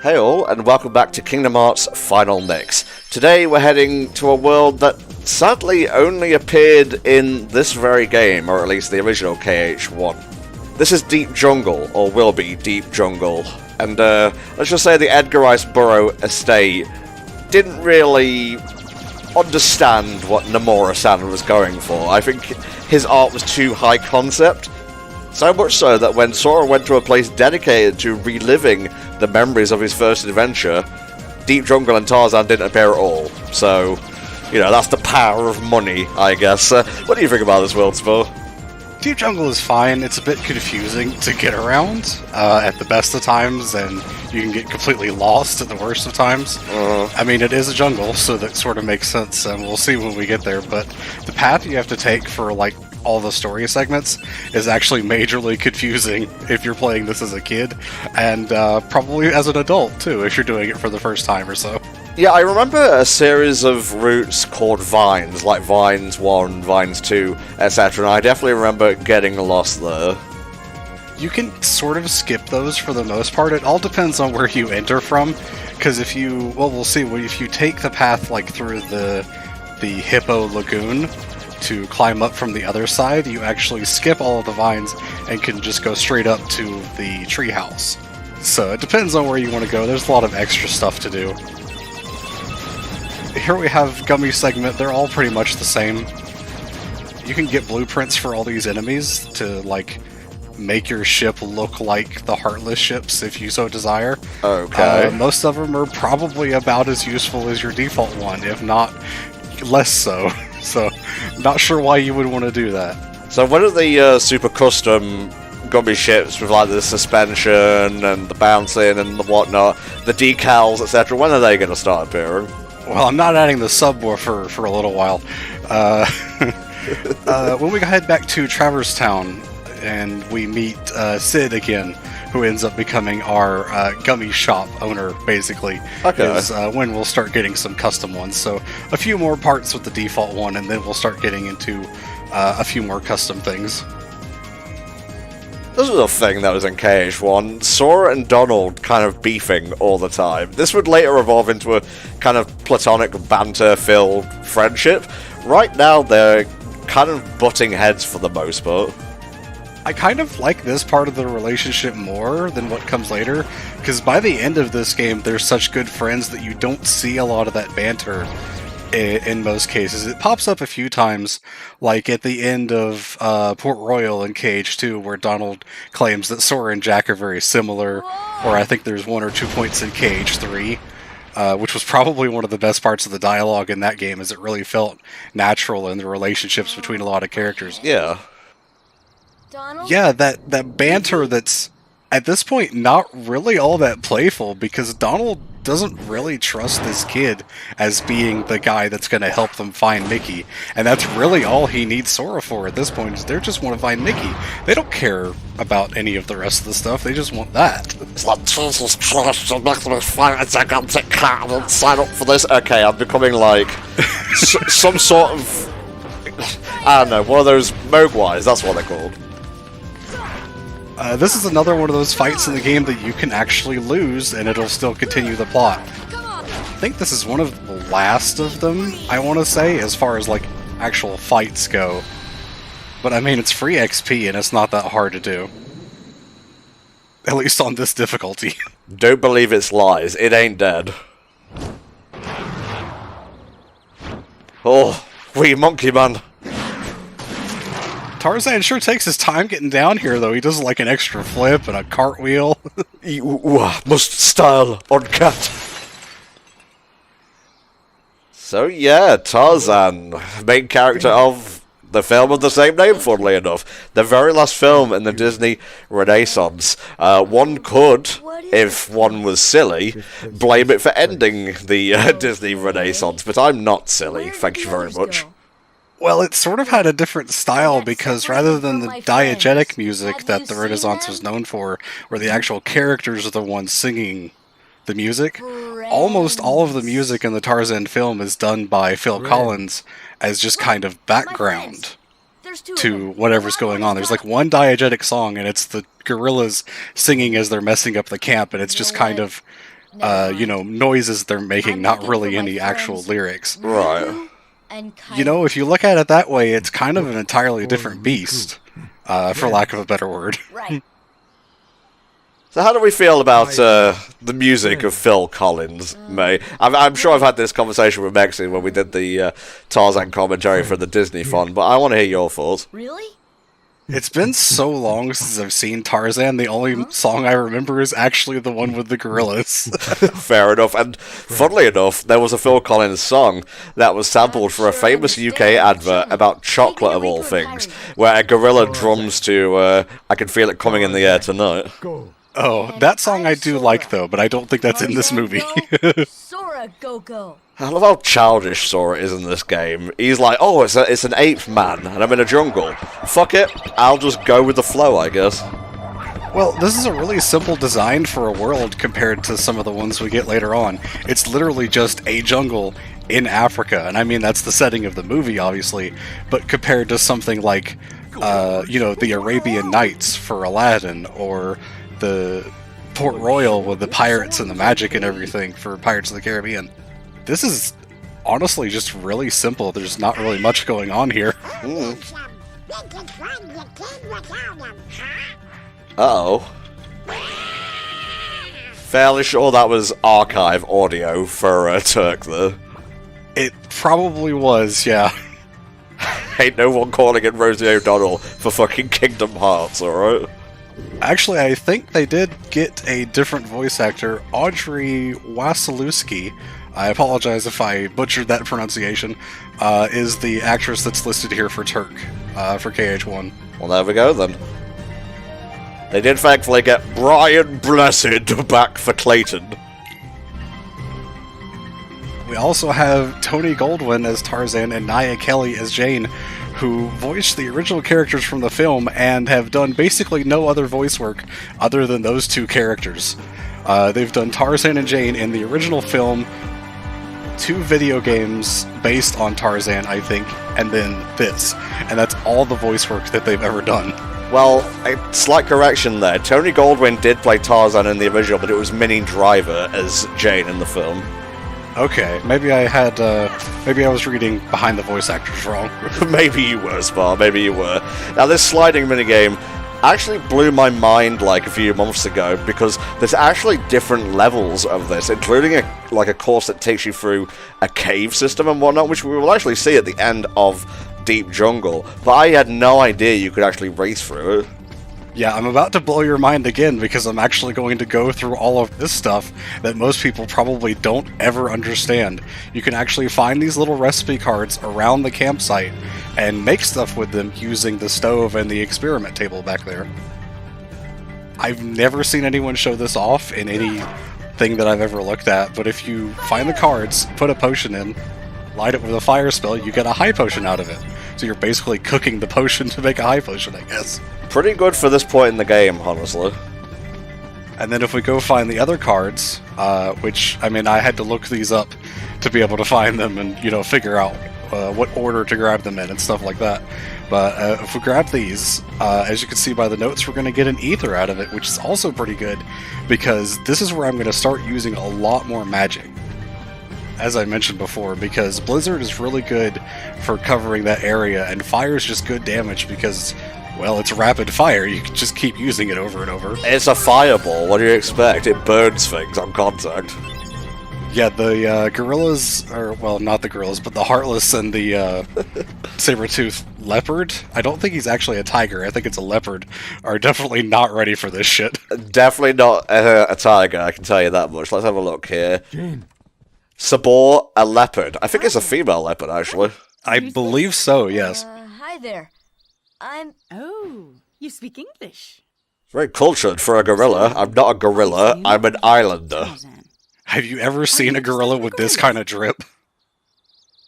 Hey all, and welcome back to Kingdom Hearts Final Mix. Today we're heading to a world that sadly only appeared in this very game, or at least the original KH1. This is Deep Jungle, or will be Deep Jungle, and let's just say the Edgar Rice Burroughs estate didn't really understand what Nomura-san was going for. I think his art was too high concept. So much so that when Sora went to a place dedicated to reliving the memories of his first adventure, Deep Jungle and Tarzan didn't appear at all. So, you know, that's the power of money, I guess. What do you think about this world, Spo? Deep Jungle is fine. It's a bit confusing to get around at the best of times, and you can get completely lost at the worst of times. I mean, it is a jungle, so that sort of makes sense, and we'll see when we get there, but the path you have to take for, like, all the story segments is actually majorly confusing if you're playing this as a kid, and probably as an adult too, if you're doing it for the first time or so. Yeah, I remember a series of routes called Vines, like Vines 1, Vines 2, etc., and I definitely remember getting lost there. You can sort of skip those for the most part. It all depends on where you enter from, because if you, well, we'll see, if you take the path like through the Hippo Lagoon to climb up from the other side, you actually skip all of the vines and can just go straight up to the treehouse. So it depends on where you want to go. There's a lot of extra stuff to do. Here we have Gummi segment. They're all pretty much the same. You can get blueprints for all these enemies to, like, make your ship look like the Heartless ships if you so desire. Okay. Most of them are probably about as useful as your default one, if not less so. So, not sure why you would want to do that. So when are the super custom Gummi ships with like the suspension and the bouncing and the whatnot, the decals, etc., when are they going to start appearing? Well, I'm not adding the subwoofer for a little while. When we head back to Traverse Town and we meet Sid again, who ends up becoming our Gummi shop owner, basically, is when we'll start getting some custom ones. So a few more parts with the default one, and then we'll start getting into a few more custom things. This was a thing that was in KH1. Sora and Donald kind of beefing all the time. This would later evolve into a kind of platonic banter-filled friendship. Right now, they're kind of butting heads for the most part. I kind of like this part of the relationship more than what comes later, because by the end of this game, they're such good friends that you don't see a lot of that banter in most cases. It pops up a few times, like at the end of Port Royal in KH2, where Donald claims that Sora and Jack are very similar, or I think there's 1 or 2 points in KH3, which was probably one of the best parts of the dialogue in that game, as it really felt natural in the relationships between a lot of characters. Yeah. Donald? Yeah, that banter that's, at this point, not really all that playful, because Donald doesn't really trust this kid as being the guy that's going to help them find Mickey, and that's really all he needs Sora for at this point, is they just want to find Mickey. They don't care about any of the rest of the stuff, they just want that. It's like, Jesus Christ, you're making me fight a gigantic cat and sign up for this. Okay, I'm becoming like some sort of, I don't know, one of those Mogwais, that's what they're called. This is another one of those fights in the game that you can actually lose, and it'll still continue the plot. I think this is one of the last of them, I want to say, as far as, like, actual fights go. But, I mean, it's free XP, and it's not that hard to do. At least on this difficulty. Don't believe it's lies, it ain't dead. Oh, wee monkey man. Tarzan sure takes his time getting down here, though. He does, like, an extra flip and a cartwheel. Must style on cat. So yeah, Tarzan, main character of the film of the same name, funnily enough. The very last film in the Disney Renaissance. One could, if one was silly, blame it for ending the Disney Renaissance, but I'm not silly, thank you very much. Well, it sort of had a different style, because rather than the diegetic music that the Renaissance was known for, where the actual characters are the ones singing the music, almost all of the music in the Tarzan film is done by Phil Collins as just kind of background to whatever's going on. There's like one diegetic song, and it's the gorillas singing as they're messing up the camp, and it's just kind of noises they're making, I'm not looking really for my any actual friends. lyrics. Right. And If you look at it that way, it's kind of an entirely different beast, for lack of a better word. Right. So how do we feel about the music of Phil Collins, May? I'm sure I've had this conversation with Mexi when we did the Tarzan commentary for the Disney fund, but I want to hear your thoughts. Really? It's been so long since I've seen Tarzan, the only song I remember is actually the one with the gorillas. Fair enough, and funnily enough, there was a Phil Collins song that was sampled for a famous UK advert about chocolate of all things, where a gorilla drums to I Can Feel It Coming in the Air Tonight. Oh, that song I do like, though, but I don't think that's in this movie. Sora, go. I love how childish Sora is in this game. He's like, oh, it's an ape man, and I'm in a jungle. Fuck it, I'll just go with the flow, I guess. Well, this is a really simple design for a world compared to some of the ones we get later on. It's literally just a jungle in Africa, and I mean, that's the setting of the movie, obviously, but compared to something like, the Arabian Nights for Aladdin, or the Port Royal with the pirates and the magic and everything for Pirates of the Caribbean. This is honestly just really simple. There's not really much going on here. Uh-oh. Fairly sure that was archive audio for Turk, though. It probably was, yeah. Ain't no one calling it Rosie O'Donnell for fucking Kingdom Hearts, alright? Actually, I think they did get a different voice actor, Audrey Wasilewski. I apologize if I butchered that pronunciation. Is the actress that's listed here for Turk, for KH1. Well, there we go, then. They did thankfully get Brian Blessed back for Clayton. We also have Tony Goldwyn as Tarzan and Nia Kelly as Jane, who voiced the original characters from the film and have done basically no other voice work other than those two characters. They've done Tarzan and Jane in the original film, 2 video games based on Tarzan, I think, and then this. And that's all the voice work that they've ever done. Well, a slight correction there. Tony Goldwyn did play Tarzan in the original, but it was Minnie Driver as Jane in the film. Okay, maybe I was reading behind the voice actors wrong. Maybe you were, Spar, maybe you were. Now, this sliding minigame actually blew my mind like a few months ago, because there's actually different levels of this, including a course that takes you through a cave system and whatnot, which we will actually see at the end of Deep Jungle, but I had no idea you could actually race through it. Yeah, I'm about to blow your mind again, because I'm actually going to go through all of this stuff that most people probably don't ever understand. You can actually find these little recipe cards around the campsite and make stuff with them using the stove and the experiment table back there. I've never seen anyone show this off in anything that I've ever looked at, but if you find the cards, put a potion in, light it with a fire spell, you get a high potion out of it. So you're basically cooking the potion to make a high potion, I guess. Pretty good for this point in the game, honestly. And then if we go find the other cards, which, I mean, I had to look these up to be able to find them and, figure out what order to grab them in and stuff like that. But if we grab these, as you can see by the notes, we're going to get an ether out of it, which is also pretty good, because this is where I'm going to start using a lot more magic. As I mentioned before, because Blizzard is really good for covering that area, and fire is just good damage because, well, it's rapid fire. You can just keep using it over and over. It's a fireball. What do you expect? It burns things on contact. Yeah, the gorillas, or, well, not the gorillas, but the Heartless and the saber-toothed leopard, I don't think he's actually a tiger, I think it's a leopard, are definitely not ready for this shit. Definitely not a tiger, I can tell you that much. Let's have a look here. Jane. Sabor, a leopard. I think it's a female leopard, actually. I believe so, yes. Hi there. Oh, you speak English. Very cultured for a gorilla. I'm not a gorilla, I'm an islander. Tarzan. Have you ever seen a gorilla with this kind of drip?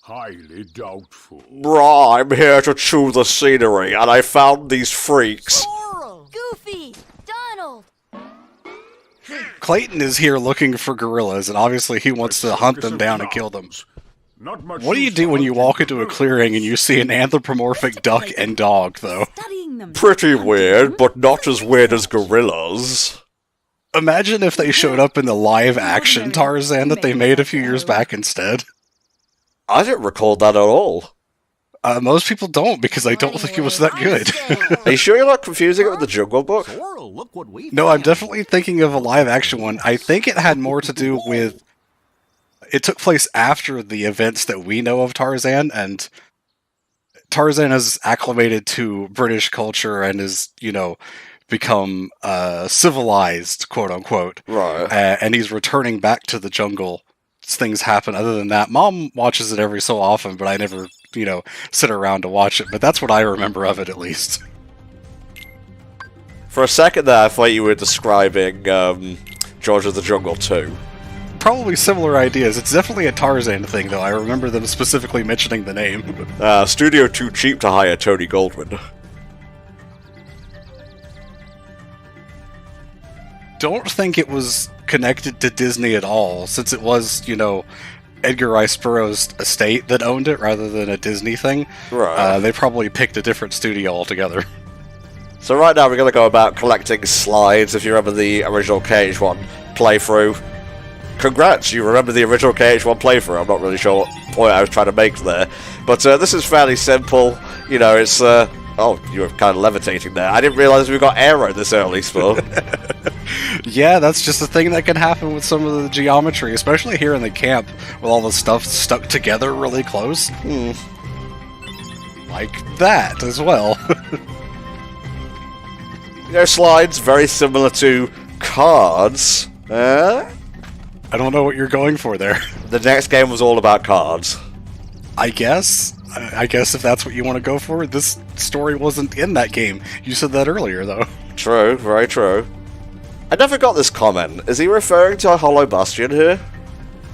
Highly doubtful. Brah, I'm here to chew the scenery, and I found these freaks. Coral, Goofy, Donald. Clayton is here looking for gorillas, and obviously he wants to hunt them down and kill them. What do you do when you walk into a clearing and you see an anthropomorphic duck and dog, though? Studying them. Pretty weird, but not as weird as gorillas. Imagine if they showed up in the live-action Tarzan that they made a few years back instead. I didn't recall that at all. Most people don't, because I don't think it was that good. Are you sure you're not confusing it with the Jungle Book? No, I'm definitely thinking of a live-action one. I think it had more to do with... It took place after the events that we know of Tarzan, and Tarzan is acclimated to British culture and is, become civilized, quote-unquote. Right. And he's returning back to the jungle. Things happen. Other than that, Mom watches it every so often, but I never, sit around to watch it. But that's what I remember of it, at least. For a second there, I thought you were describing George of the Jungle 2. Probably similar ideas. It's definitely a Tarzan thing, though. I remember them specifically mentioning the name. Studio too cheap to hire Tony Goldwyn. Don't think it was connected to Disney at all, since it was, Edgar Rice Burroughs' estate that owned it rather than a Disney thing. Right. They probably picked a different studio altogether. So right now we're going to go about collecting slides. If you remember the original KH1 playthrough, congrats, you remember the original KH1 playthrough. I'm not really sure what point I was trying to make there. But this is fairly simple. It's... oh, you were kind of levitating there. I didn't realize we got aero this early, Spur. Yeah, that's just a thing that can happen with some of the geometry, especially here in the camp, with all the stuff stuck together really close. Like that, as well. Slides, very similar to cards. I don't know what you're going for there. The next game was all about cards. I guess if that's what you want to go for, this story wasn't in that game. You said that earlier, though. True, very true. I never got this comment. Is he referring to a Hollow Bastion here?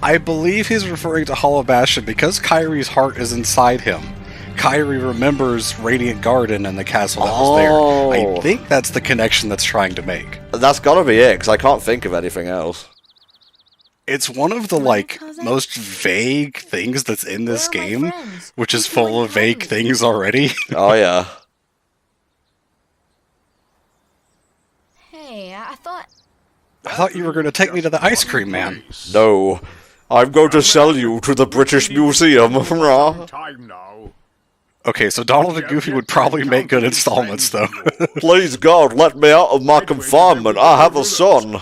I believe he's referring to Hollow Bastion because Kyrie's heart is inside him. Kyrie remembers Radiant Garden and the castle that was there. I think that's the connection that's trying to make. That's gotta be it, because I can't think of anything else. It's one of the, most vague things that's in this game, which is full of vague things already. Oh, yeah. Hey, I thought you were going to take me to the ice cream man. No. I'm going to sell you to the British Museum. Time now. Okay, so Donald and Goofy would probably make good installments, though. Please, God, let me out of my confinement. I have a son.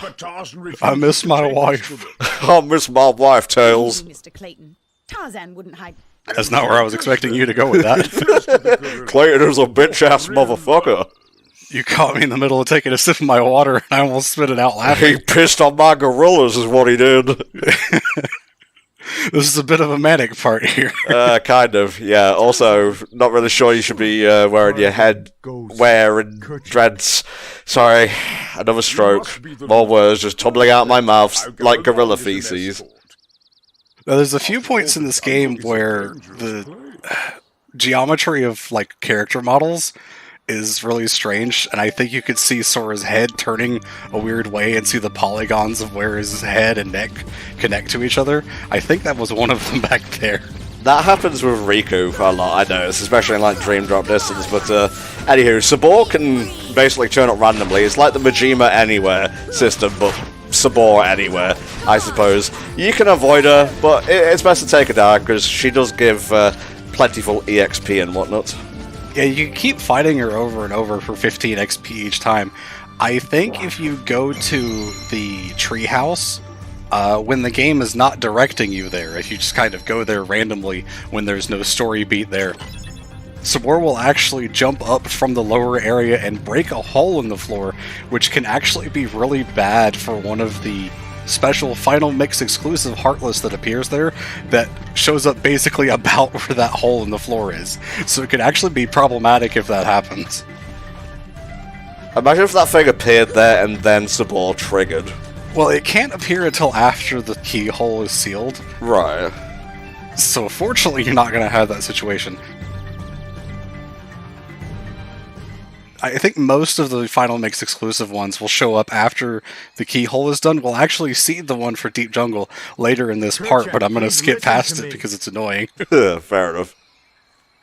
I miss my wife. I miss my wife, Tails. Mr. Clayton. Tarzan wouldn't hide. That's not where I was expecting you to go with that. Clayton is a bitch-ass motherfucker. You caught me in the middle of taking a sip of my water, and I almost spit it out laughing. He pissed on my gorillas is what he did. This is a bit of a manic part here. Kind of, yeah. Also, not really sure you should be wearing your headwear and dreads. Sorry, another stroke. More words just tumbling out my mouth like gorilla feces. Now, there's a few points in this game where the geometry of, character models is really strange, and I think you could see Sora's head turning a weird way and see the polygons of where his head and neck connect to each other. I think that was one of them back there. That happens with Riku a lot, I notice, especially in Dream Drop Distance, but anywho, Sabor can basically turn up randomly. It's like the Majima Anywhere system, but Sabor Anywhere, I suppose. You can avoid her, but it's best to take her down, because she does give plentiful EXP and whatnot. Yeah, you can keep fighting her over and over for 15 XP each time. I think if you go to the treehouse, when the game is not directing you there, if you just kind of go there randomly when there's no story beat there, Sabor will actually jump up from the lower area and break a hole in the floor, which can actually be really bad for one of the special Final Mix exclusive Heartless that appears there that shows up basically about where that hole in the floor is. So it could actually be problematic if that happens. Imagine if that thing appeared there and then Sabor triggered. Well, it can't appear until after the keyhole is sealed. Right. So fortunately you're not going to have that situation. I think most of the Final Mix exclusive ones will show up after the keyhole is done. We'll actually see the one for Deep Jungle later in this part, but I'm going to skip past it because it's annoying. Fair enough.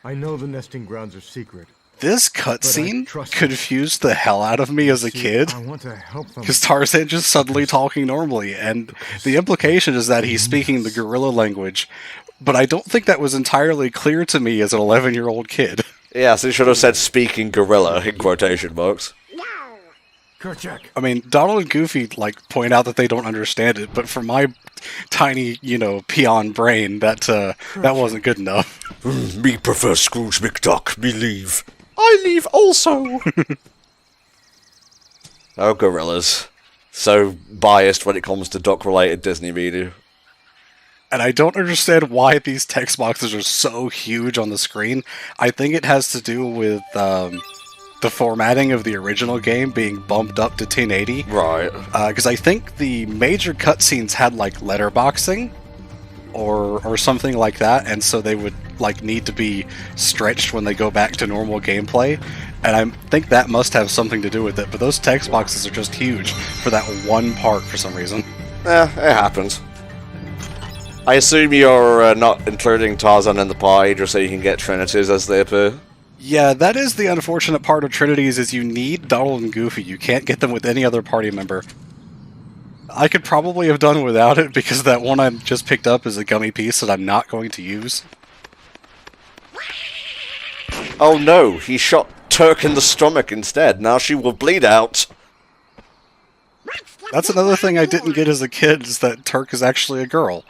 I know the nesting grounds are secret, This cutscene confused the hell out of me as a kid, I want to help them. because Tarzan just suddenly talking normally, and the implication is that he's speaking the gorilla language, but I don't think that was entirely clear to me as an 11-year-old kid. Yeah, so you should have said speaking gorilla in quotation marks. Kerchak. I mean, Donald and Goofy, like, point out that they don't understand it, but for my tiny, peon brain, that wasn't good enough. Me prefer Scrooge McDuck, me leave. I leave also! Oh, gorillas. So biased when it comes to duck-related Disney media. And I don't understand why these text boxes are so huge on the screen. I think it has to do with the formatting of the original game being bumped up to 1080. Right. Because I think the major cutscenes had like letterboxing or something like that, and so they would like need to be stretched when they go back to normal gameplay. And I think that must have something to do with it. But those text boxes are just huge for that one part for some reason. It happens. I assume you're not including Tarzan in the party just so you can get Trinities as they appear? Yeah, that is the unfortunate part of Trinities, is you need Donald and Goofy. You can't get them with any other party member. I could probably have done without it, because that one I just picked up is a gummy piece that I'm not going to use. Oh no, he shot Turk in the stomach instead. Now she will bleed out. That's another thing I didn't get as a kid, is that Turk is actually a girl.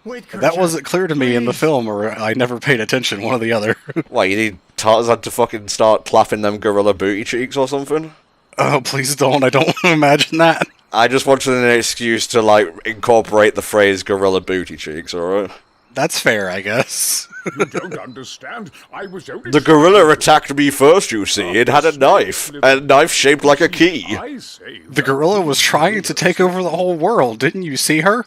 Wait, Kerchak. That wasn't clear to me in the film, or I never paid attention, one or the other. Why, you need Tarzan to fucking start clapping them gorilla booty cheeks or something? Oh, please don't. I don't want to imagine that. I just wanted an excuse to, like, incorporate the phrase gorilla booty cheeks, alright? That's fair, I guess. You don't understand. I was only... The gorilla attacked me first, you see. It had a knife shaped like a key. I say The gorilla was trying to take over the whole world. Didn't you see her?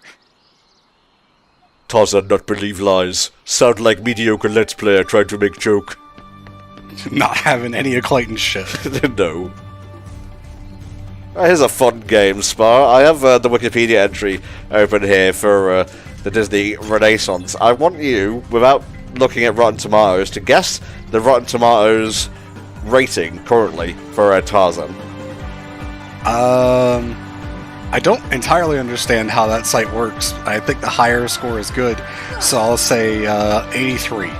Tarzan not believe lies. Sound like mediocre Let's Player trying to make joke. Not having any of Clayton's shit. No. Here's a fun game, Spar. I have the Wikipedia entry open here for the Disney Renaissance. I want you, without looking at Rotten Tomatoes, to guess the Rotten Tomatoes rating currently for Tarzan. I don't entirely understand how that site works. I think the higher score is good, so I'll say 83.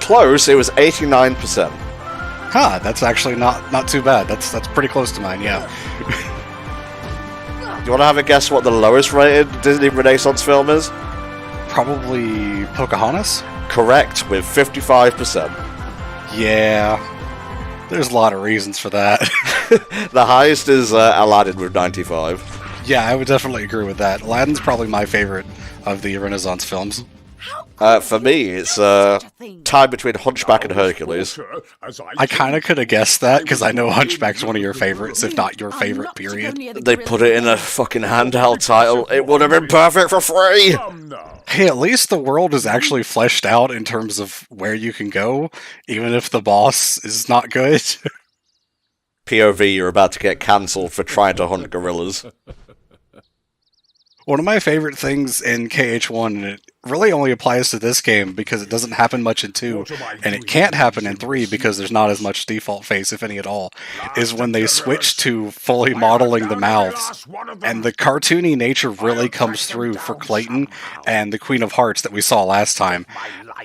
Close, it was 89%. Huh, that's actually not too bad. That's pretty close to mine, yeah. Do you want to have a guess what the lowest rated Disney Renaissance film is? Probably Pocahontas? Correct, with 55%. Yeah. There's a lot of reasons for that. The highest is Aladdin with 95. Yeah, I would definitely agree with that. Aladdin's probably my favorite of the Renaissance films. For me, it's tied between Hunchback and Hercules. I kind of could have guessed that, because I know Hunchback's one of your favorites, if not your favorite, period. They put it in a fucking handheld title. It would have been perfect for free! Hey, at least the world is actually fleshed out in terms of where you can go, even if the boss is not good. POV, you're about to get cancelled for trying to hunt gorillas. One of my favorite things in KH1, and it really only applies to this game because it doesn't happen much in 2, and it can't happen in 3 because there's not as much default face, if any at all, is when they switch to fully modeling the mouths. And the cartoony nature really comes through for Clayton and the Queen of Hearts that we saw last time.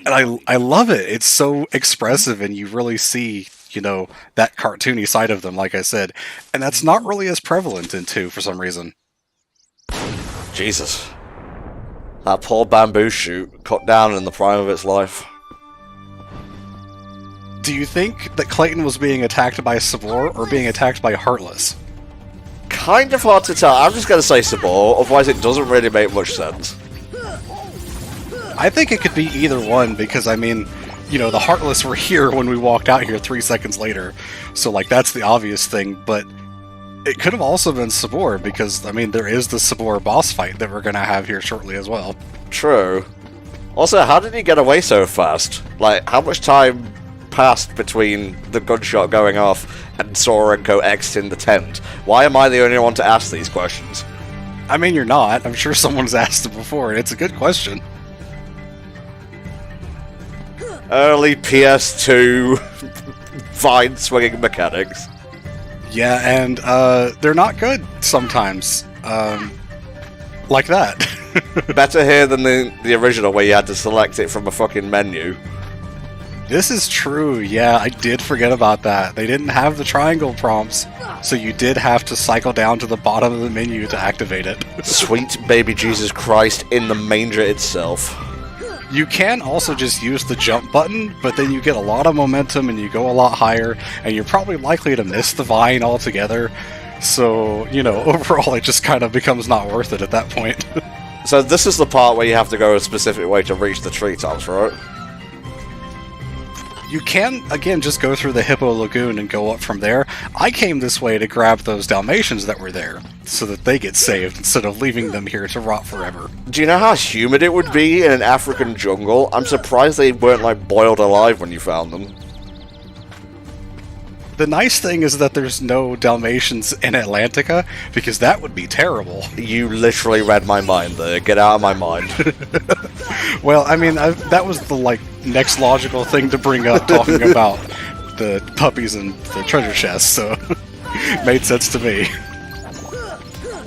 And I love it. It's so expressive, and you really see, that cartoony side of them, like I said. And that's not really as prevalent in 2 for some reason. Jesus. That poor bamboo shoot, cut down in the prime of its life. Do you think that Clayton was being attacked by Sabor or being attacked by Heartless? Kind of hard to tell. I'm just going to say Sabor, otherwise it doesn't really make much sense. I think it could be either one, because, the Heartless were here when we walked out here 3 seconds later, so, that's the obvious thing, but it could have also been Sabor, because, there is the Sabor boss fight that we're going to have here shortly as well. True. Also, how did he get away so fast? How much time passed between the gunshot going off and Sora and Co exiting the tent? Why am I the only one to ask these questions? You're not. I'm sure someone's asked it before, and it's a good question. Early PS2 vine swinging mechanics. Yeah, and they're not good sometimes. Like that. Better here than the original where you had to select it from a fucking menu. This is true, yeah, I did forget about that. They didn't have the triangle prompts, so you did have to cycle down to the bottom of the menu to activate it. Sweet baby Jesus Christ in the manger itself. You can also just use the jump button, but then you get a lot of momentum and you go a lot higher, and you're probably likely to miss the vine altogether. So, you know, overall it just kind of becomes not worth it at that point. So this is the part where you have to go a specific way to reach the treetops, right? You can, again, just go through the Hippo Lagoon and go up from there. I came this way to grab those Dalmatians that were there, so that they get saved, instead of leaving them here to rot forever. Do you know how humid it would be in an African jungle? I'm surprised they weren't, like, boiled alive when you found them. The nice thing is that there's no Dalmatians in Atlantica, because that would be terrible. You literally read my mind there. Get out of my mind. Well, I mean, that was the, like, next logical thing to bring up, talking about the puppies and the treasure chest, so made sense to me.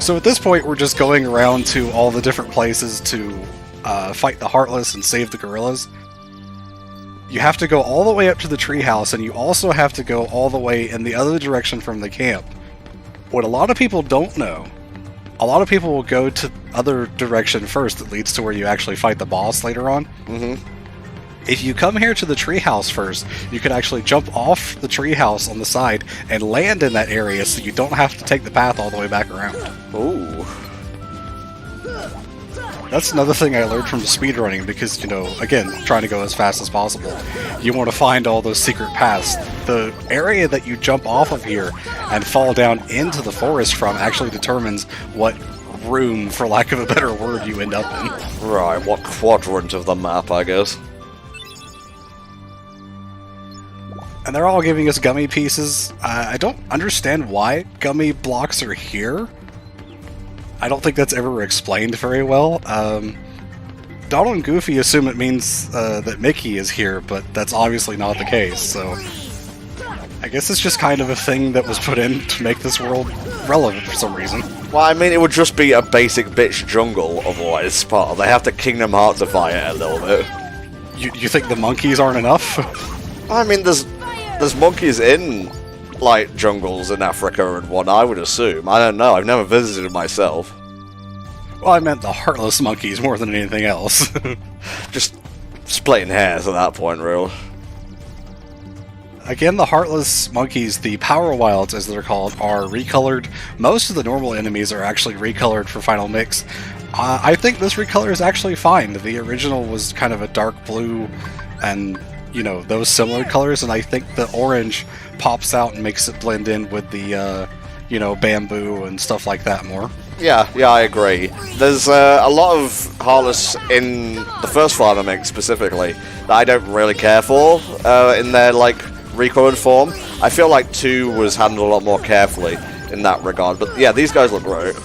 So at this point, we're just going around to all the different places to fight the Heartless and save the gorillas. You have to go all the way up to the treehouse, and you also have to go all the way in the other direction from the camp. What a lot of people don't know, a lot of people will go to other direction first that leads to where you actually fight the boss later on. Mm-hmm. If you come here to the treehouse first, you can actually jump off the treehouse on the side and land in that area, so you don't have to take the path all the way back around. Ooh. That's another thing I learned from speedrunning, because, you know, again, trying to go as fast as possible, you want to find all those secret paths. The area that you jump off of here and fall down into the forest from actually determines what room, for lack of a better word, you end up in. Right, what quadrant of the map, I guess. And they're all giving us gummy pieces. I don't understand why gummy blocks are here. I don't think that's ever explained very well. Donald and Goofy assume it means that Mickey is here, but that's obviously not the case, so I guess it's just kind of a thing that was put in to make this world relevant for some reason. Well, I mean, it would just be a basic bitch jungle otherwise, but they have to Kingdom Heartsify it a little bit. You think the monkeys aren't enough? I mean, there's monkeys in, like, jungles in Africa and what I would assume. I don't know, I've never visited myself. Well, I meant the heartless monkeys more than anything else. Just splitting hairs at that point, really. Again, the heartless monkeys, the Power Wilds as they're called, are recolored. Most of the normal enemies are actually recolored for Final Mix. I think this recolor is actually fine. The original was kind of a dark blue and, you know, those similar colors, and I think the orange pops out and makes it blend in with the, you know, bamboo and stuff like that more. Yeah, I agree. There's a lot of Heartless in the first Final Mix specifically that I don't really care for in their, like, recolored form. I feel like 2 was handled a lot more carefully in that regard, but yeah, these guys look great.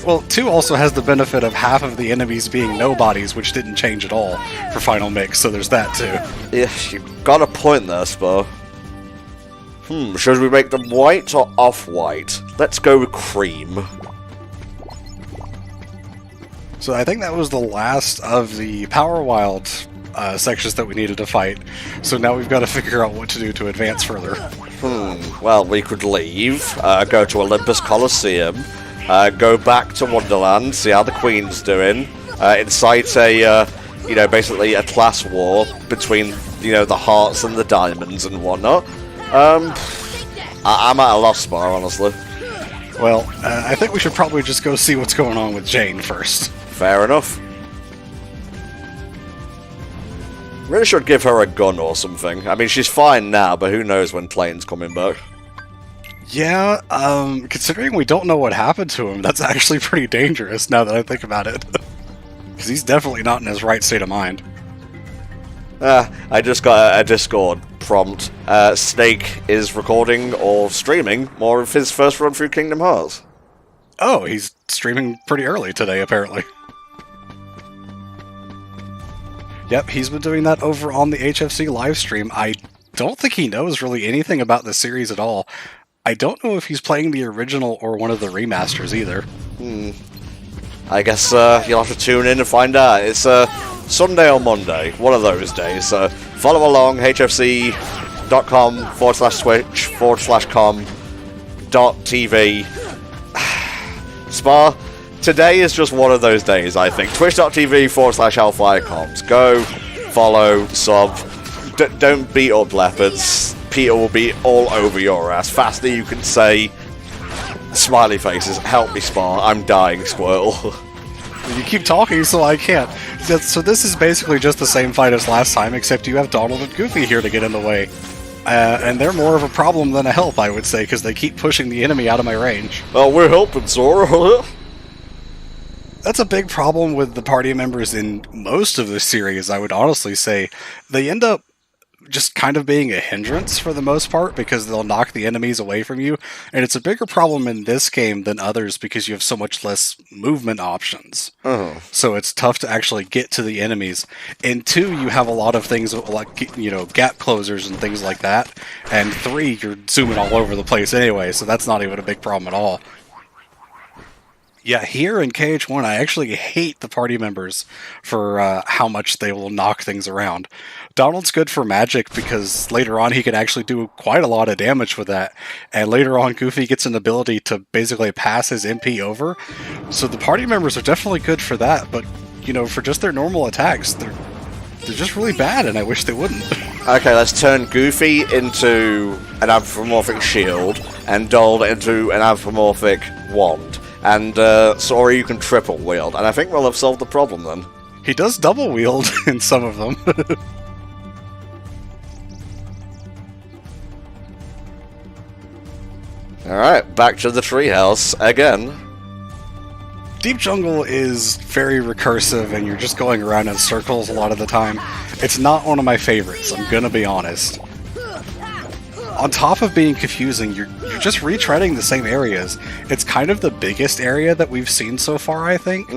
Well, 2 also has the benefit of half of the enemies being nobodies, which didn't change at all for Final Mix, so there's that too. Yeah, you got a point there, Spur. Should we make them white or off-white? Let's go with cream. So I think that was the last of the Power Wild sections that we needed to fight. So now we've got to figure out what to do to advance further. Well, we could leave, go to Olympus Coliseum, go back to Wonderland, see how the Queen's doing, incite a, you know, basically a class war between, you know, the hearts and the diamonds and whatnot. I'm at a loss, Spar, honestly. Well, I think we should probably just go see what's going on with Jane first. Fair enough. Really should give her a gun or something. I mean, she's fine now, but who knows when Clayton's coming back. Yeah, considering we don't know what happened to him, that's actually pretty dangerous now that I think about it. Because he's definitely not in his right state of mind. I just got a Discord prompt. Snake is recording or streaming more of his first run through Kingdom Hearts. Oh, he's streaming pretty early today, apparently. Yep, he's been doing that over on the HFC livestream. I don't think he knows really anything about the series at all. I don't know if he's playing the original or one of the remasters either. I guess you'll have to tune in and find out. It's Sunday or Monday, one of those days. So follow along, hfc.com/switch/com.tv. Spa, today is just one of those days, I think. Twitch.tv/HellfireComms. Go, follow, sub. Don't beat up leopards. Peter will be all over your ass. Faster you can say smiley faces. Help me, Spa. I'm dying, Squirtle. You keep talking, so I can't. So this is basically just the same fight as last time, except you have Donald and Goofy here to get in the way. And they're more of a problem than a help, I would say, because they keep pushing the enemy out of my range. Oh, we're helping, Sora. That's a big problem with the party members in most of the series, I would honestly say. They end up just kind of being a hindrance for the most part because they'll knock the enemies away from you, and it's a bigger problem in this game than others because you have so much less movement options. So it's tough to actually get to the enemies. In 2, you have a lot of things like, you know, gap closers and things like that, and 3, you're zooming all over the place anyway, so that's not even a big problem at all. Yeah, here in KH1, I actually hate the party members for how much they will knock things around. Donald's good for magic because later on he can actually do quite a lot of damage with that, and later on Goofy gets an ability to basically pass his MP over, so the party members are definitely good for that, but, you know, for just their normal attacks, they're just really bad, and I wish they wouldn't. Okay, let's turn Goofy into an anthropomorphic shield, and Donald into an anthropomorphic wand. And Sora, you can triple wield, and I think we'll have solved the problem then. He does double wield in some of them. Alright, back to the treehouse again. Deep Jungle is very recursive, and you're just going around in circles a lot of the time. It's not one of my favorites, I'm gonna be honest. On top of being confusing, you're just retreading the same areas. It's kind of the biggest area that we've seen so far, I think,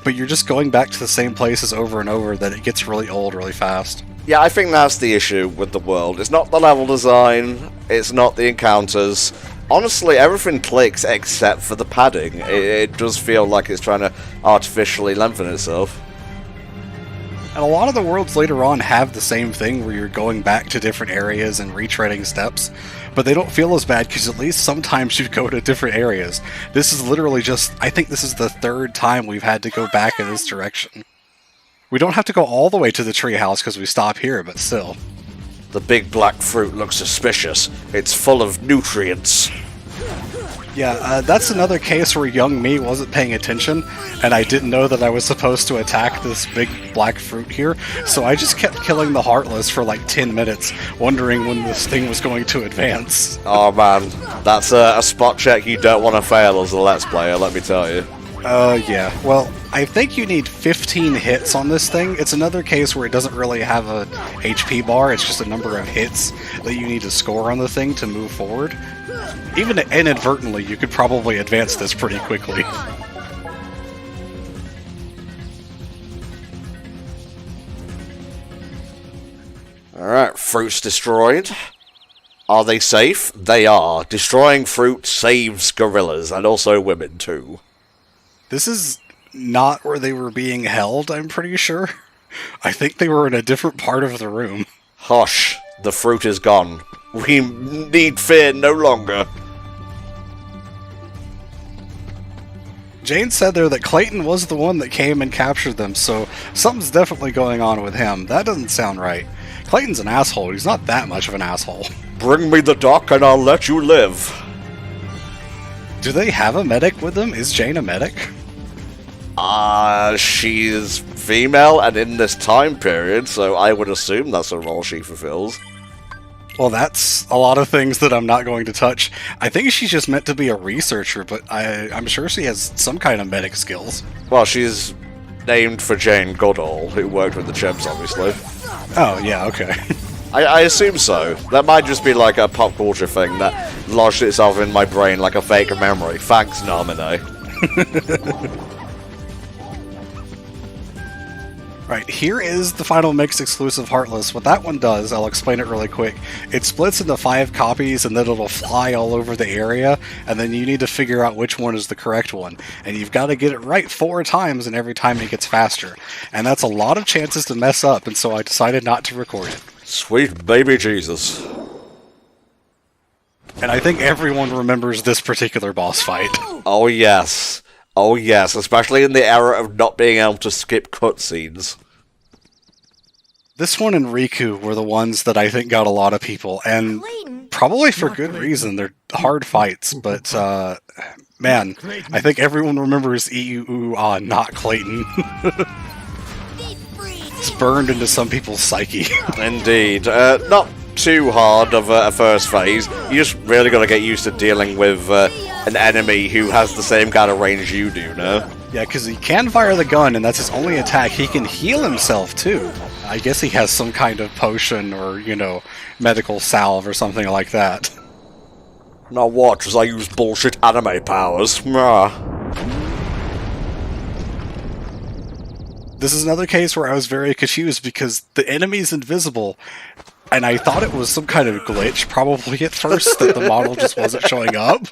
but you're just going back to the same places over and over that it gets really old really fast. Yeah, I think that's the issue with the world. It's not the level design, it's not the encounters. Honestly, everything clicks except for the padding. It does feel like it's trying to artificially lengthen itself. And a lot of the worlds later on have the same thing where you're going back to different areas and retreading steps, but they don't feel as bad because at least sometimes you go to different areas. This is literally just, I think this is the 3rd time we've had to go back in this direction. We don't have to go all the way to the treehouse because we stop here, but still. The big black fruit looks suspicious. It's full of nutrients. Yeah, that's another case where young me wasn't paying attention, and I didn't know that I was supposed to attack this big black fruit here, so I just kept killing the Heartless for like 10 minutes, wondering when this thing was going to advance. Oh man, that's a spot check you don't want to fail as a Let's Player, let me tell you. Yeah. Well, I think you need 15 hits on this thing. It's another case where it doesn't really have a HP bar, it's just a number of hits that you need to score on the thing to move forward. Even inadvertently, you could probably advance this pretty quickly. Alright, fruit's destroyed. Are they safe? They are. Destroying fruit saves gorillas, and also women too. This is not where they were being held, I'm pretty sure. I think they were in a different part of the room. Hush, the fruit is gone. We need fear no longer. Jane said there that Clayton was the one that came and captured them, so something's definitely going on with him. That doesn't sound right. Clayton's an asshole. He's not that much of an asshole. Bring me the doc and I'll let you live. Do they have a medic with them? Is Jane a medic? She's female and in this time period, so I would assume that's a role she fulfills. Well, that's a lot of things that I'm not going to touch. I think she's just meant to be a researcher, but I'm sure she has some kind of medic skills. Well, she's named for Jane Goodall, who worked with the Chimps, obviously. Oh, yeah, okay. I assume so. That might just be like a pop culture thing that lodged itself in my brain like a fake memory. Thanks, Nominee. Right, here is the Final Mix exclusive Heartless. What that one does, I'll explain it really quick. It splits into 5 copies and then it'll fly all over the area, and then you need to figure out which one is the correct one. And you've got to get it right 4 times, and every time it gets faster. And that's a lot of chances to mess up, and so I decided not to record it. Sweet baby Jesus. And I think everyone remembers this particular boss fight. Oh yes. Oh yes, especially in the era of not being able to skip cutscenes. This one and Riku were the ones that I think got a lot of people, and Clayton. probably for good reason. They're hard fights, but man, I think everyone remembers EUA, not Clayton. Deep freeze. It's burned into some people's psyche. Indeed. Not too hard of a first phase. You just really got to get used to dealing with an enemy who has the same kind of range you do, no? Yeah, because he can fire the gun, and that's his only attack. He can heal himself, too. I guess he has some kind of potion or, medical salve or something like that. Now watch as I use bullshit anime powers. This is another case where I was very confused because the enemy's invisible, and I thought it was some kind of glitch, probably at first, that the model just wasn't showing up.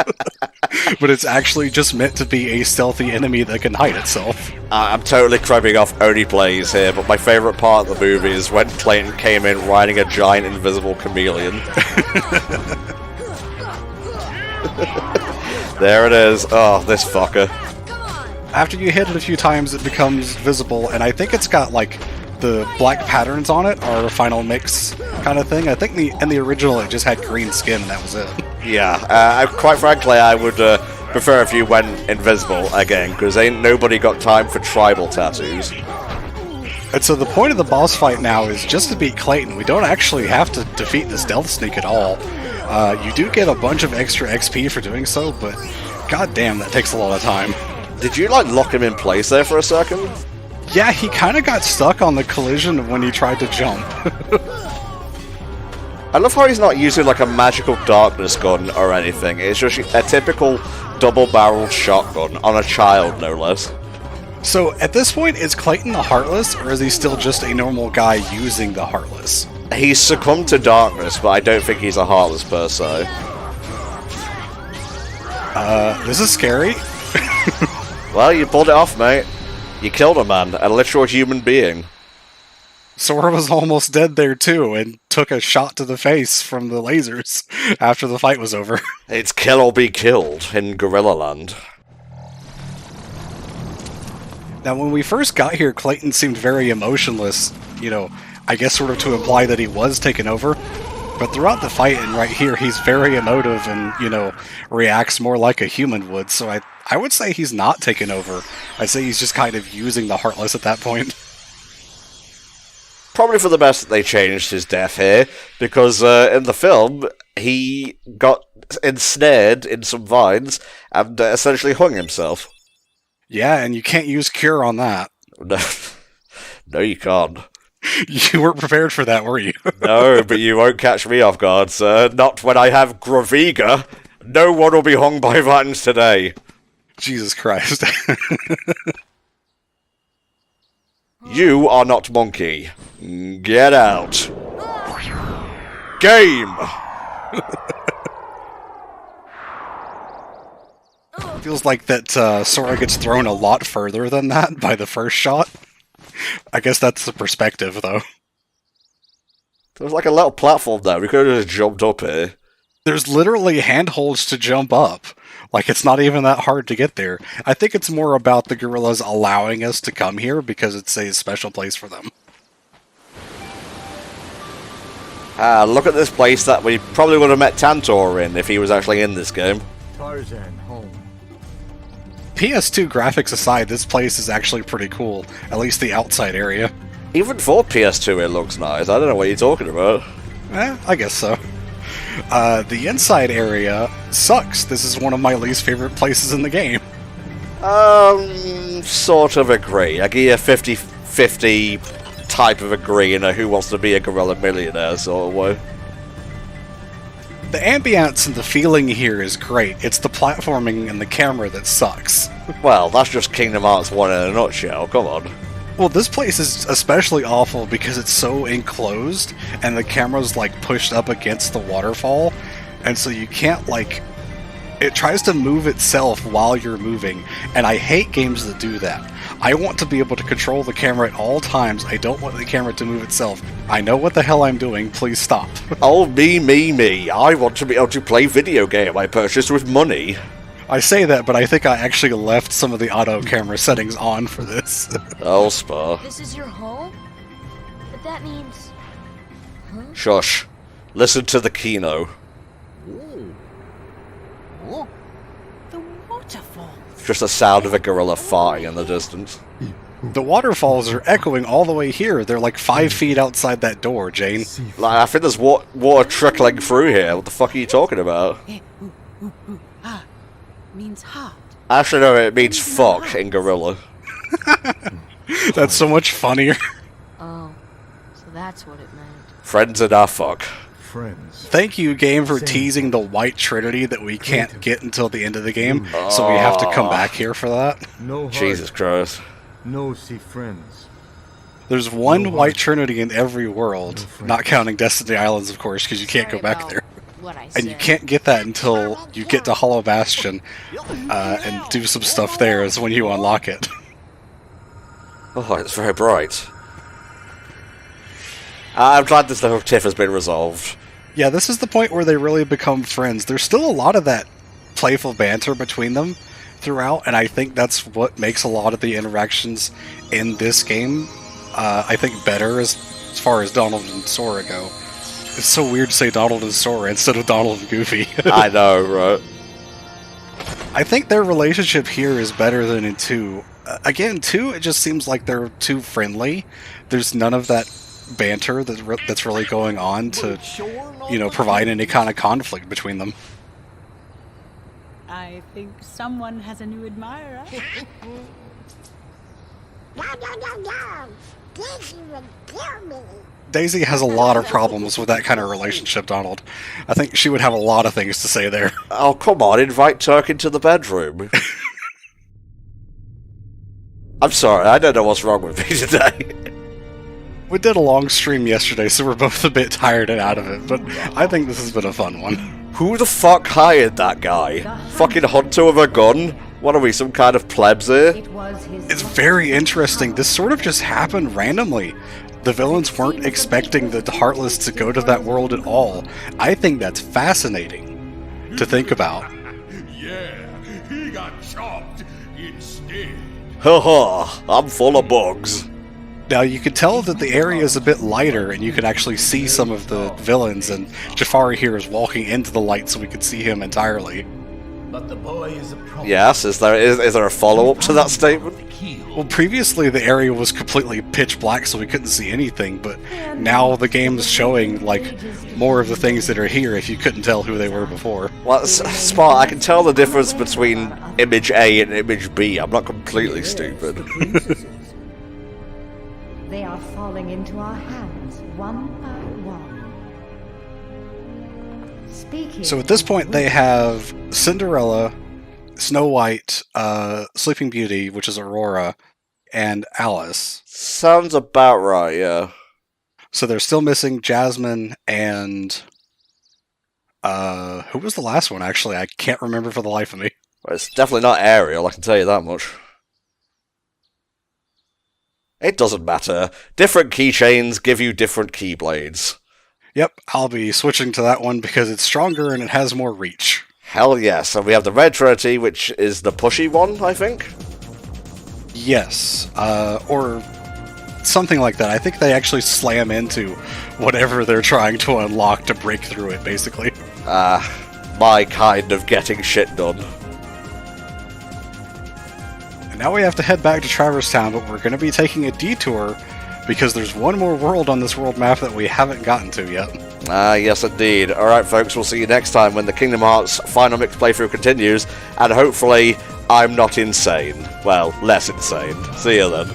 But it's actually just meant to be a stealthy enemy that can hide itself. I'm totally crapping off Only Plays here, but my favourite part of the movie is when Clayton came in riding a giant invisible chameleon. There it is. Oh, this fucker. After you hit it a few times, it becomes visible, and I think it's got, the black patterns on it are a Final Mix kind of thing. I think in the original it just had green skin and that was it. Yeah, quite frankly, I would prefer if you went invisible again, because ain't nobody got time for tribal tattoos. And so the point of the boss fight now is just to beat Clayton. We don't actually have to defeat the Stealth Sneak at all. You do get a bunch of extra XP for doing so, but goddamn, that takes a lot of time. Did you, lock him in place there for a second? Yeah, he kind of got stuck on the collision when he tried to jump. I love how he's not using, a magical darkness gun or anything. It's just a typical double-barreled shotgun on a child, no less. So, at this point, is Clayton the Heartless, or is he still just a normal guy using the Heartless? He's succumbed to darkness, but I don't think he's a Heartless per se. This is scary. Well, you pulled it off, mate. You killed a man, a literal human being. Sora was almost dead there too, and took a shot to the face from the lasers after the fight was over. It's kill or be killed in Gorilla Land. Now, when we first got here, Clayton seemed very emotionless, I guess sort of to imply that he was taken over. But throughout the fight and right here, he's very emotive and, reacts more like a human would, so I would say he's not taken over. I'd say he's just kind of using the Heartless at that point. Probably for the best that they changed his death here, because in the film, he got ensnared in some vines and essentially hung himself. Yeah, and you can't use Cure on that. No, you can't. You weren't prepared for that, were you? No, but you won't catch me off guard, sir. Not when I have Graviga. No one will be hung by vines today. Jesus Christ. You are not monkey. Get out. Game! Feels like that Sora gets thrown a lot further than that by the first shot. I guess that's the perspective, though. There's a little platform there. We could have just jumped up here. There's literally handholds to jump up. It's not even that hard to get there. I think it's more about the gorillas allowing us to come here because it's a special place for them. Look at this place that we probably would have met Tantor in if he was actually in this game. Tarzan home. PS2 graphics aside, this place is actually pretty cool. At least the outside area. Even for PS2 it looks nice. I don't know what you're talking about. I guess so. The inside area sucks. This is one of my least favorite places in the game. Sort of agree. I give you a 50-50 type of agree in a Who Wants to Be a Gorilla Millionaire sort of way. The ambience and the feeling here is great. It's the platforming and the camera that sucks. Well, that's just Kingdom Hearts 1 in a nutshell, come on. Well, this place is especially awful because it's so enclosed and the camera's like pushed up against the waterfall, and so you can't like... It tries to move itself while you're moving, and I hate games that do that. I want to be able to control the camera at all times. I don't want the camera to move itself. I know what the hell I'm doing, please stop. Oh, me. I want to be able to play video game I purchased with money. I say that, but I think I actually left some of the auto camera settings on for this. Oh, Spa. This is your home? But that means... Shush. Listen to the Kino. The waterfall. Just the sound of a gorilla farting in the distance. The waterfalls are echoing all the way here. They're like 5 feet outside that door, Jane. Like, I think there's water trickling through here. What the fuck are you talking about? Ah. Means heart. Actually, no, it means fuck in gorilla. That's so much funnier. Oh, so that's what it meant. Friends and our fuck. Friends. Thank you, game, for teasing the white trinity that we can't get until the end of the game, so we have to come back here for that. No heart, Jesus Christ. no see friends. There's one white trinity in every world, not counting Destiny Islands, of course, because you can't go back there. What I And you can't get that until you get to Hollow Bastion and do some stuff there is when you unlock it. Oh, it's very bright. I'm glad this little tiff has been resolved. Yeah, this is the point where they really become friends. There's still a lot of that playful banter between them throughout, and I think that's what makes a lot of the interactions in this game, I think, better as far as Donald and Sora go. It's so weird to say Donald and Sora instead of Donald and Goofy. I know, right? I think their relationship here is better than in 2. Again, 2, it just seems like they're too friendly. There's none of that banter that's really going on to, you know, provide any kind of conflict between them. I think someone has a new admirer. Daisy would kill me. Daisy has a lot of problems with that kind of relationship, Donald. I think she would have a lot of things to say there. Oh, come on, invite Turk into the bedroom. I'm sorry, I don't know what's wrong with me today. We did a long stream yesterday, so we're both a bit tired and out of it, but I think this has been a fun one. Who the fuck hired that guy? Fucking hunter with a gun? What are we, some kind of plebs here? It's very interesting. This sort of just happened randomly. The villains weren't expecting the Heartless to go to that world at all. I think that's fascinating to think about. Yeah, he got chopped instead. Haha, I'm full of bugs. Now, you can tell that the area is a bit lighter, and you can actually see some of the villains, and Jafari here is walking into the light so we can see him entirely. But the boy is a problem. Yes, is there a follow-up to that statement? Well, previously the area was completely pitch black, so we couldn't see anything, but now the game's showing, like, more of the things that are here if you couldn't tell who they were before. Well, Spot, I can tell the difference between image A and image B. I'm not completely stupid. They are falling into our hands, one by one. Speaking So at this point they have Cinderella, Snow White, Sleeping Beauty, which is Aurora, and Alice. Sounds about right, yeah. So they're still missing Jasmine and... who was the last one, actually? I can't remember for the life of me. Well, it's definitely not Ariel, I can tell you that much. It doesn't matter. Different keychains give you different keyblades. Yep, I'll be switching to that one because it's stronger and it has more reach. Hell yes, and we have the Red Trinity, which is the pushy one, I think? Yes, or something like that. I think they actually slam into whatever they're trying to unlock to break through it, basically. My kind of getting shit done. And now we have to head back to Traverse Town, but we're going to be taking a detour because there's one more world on this world map that we haven't gotten to yet. Yes indeed. Alright folks, we'll see you next time when the Kingdom Hearts Final Mix playthrough continues, and hopefully I'm not insane. Well, less insane. See you then.